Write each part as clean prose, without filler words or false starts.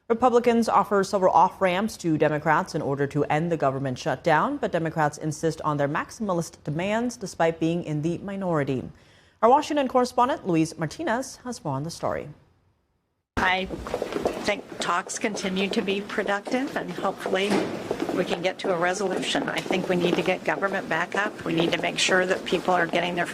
Republicans offer several off-ramps to Democrats in order to end the government shutdown, but Democrats insist on their maximalist demands despite being in the minority. Our Washington correspondent, Luis Martinez, has more on the story. I think talks continue to be productive, and hopefully we can get to a resolution. I think we need to get government back up. We need to make sure that people are getting their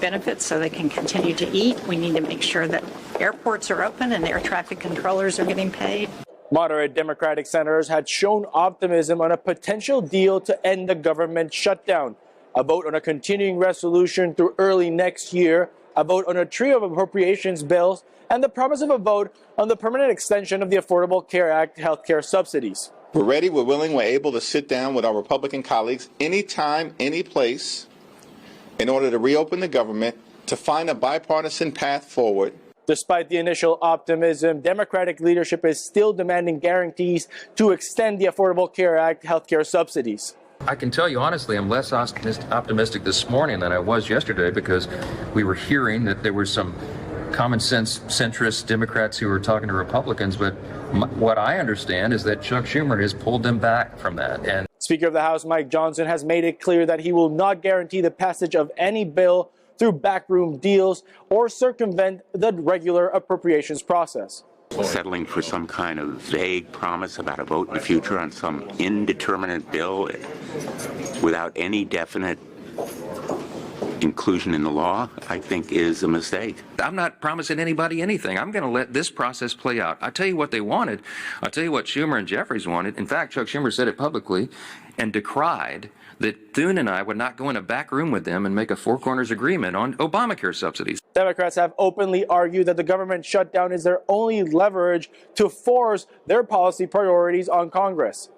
benefits so they can continue to eat. We need to make sure that airports are open and air traffic controllers are getting paid. Moderate Democratic senators had shown optimism on a potential deal to end the government shutdown. A vote on a continuing resolution through early next year, a vote on a trio of appropriations bills, and the promise of a vote on the permanent extension of the Affordable Care Act healthcare subsidies. We're ready, we're willing, we're able to sit down with our Republican colleagues anytime, any place, in order to reopen the government, to find a bipartisan path forward. Despite the initial optimism, Democratic leadership is still demanding guarantees to extend the Affordable Care Act healthcare subsidies. I can tell you honestly, I'm less optimistic this morning than I was yesterday, because we were hearing that there were some common sense centrist Democrats who were talking to Republicans, but what I understand is that Chuck Schumer has pulled them back from that. And Speaker of the House Mike Johnson has made it clear that he will not guarantee the passage of any bill through backroom deals or circumvent the regular appropriations process. Settling for some kind of vague promise about a vote in the future on some indeterminate bill without any definite inclusion in the law, I think, is a mistake. I'm not promising anybody anything. I'm going to let this process play out. I'll tell you what they wanted. I'll tell you what Schumer and Jeffries wanted. In fact, Chuck Schumer said it publicly and decried that Thune and I would not go in a back room with them and make a four corners agreement on Obamacare subsidies. Democrats have openly argued that the government shutdown is their only leverage to force their policy priorities on Congress.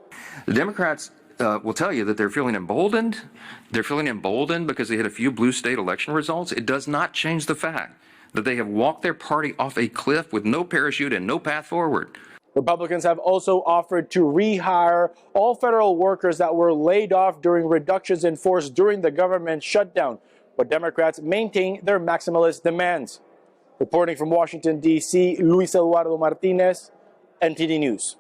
The Democrats will tell you that they're feeling emboldened. They're feeling emboldened because they had a few blue state election results. It does not change the fact that they have walked their party off a cliff with no parachute and no path forward. Republicans have also offered to rehire all federal workers that were laid off during reductions in force during the government shutdown, but Democrats maintain their maximalist demands. Reporting from Washington, D.C., Luis Eduardo Martinez, NTD News.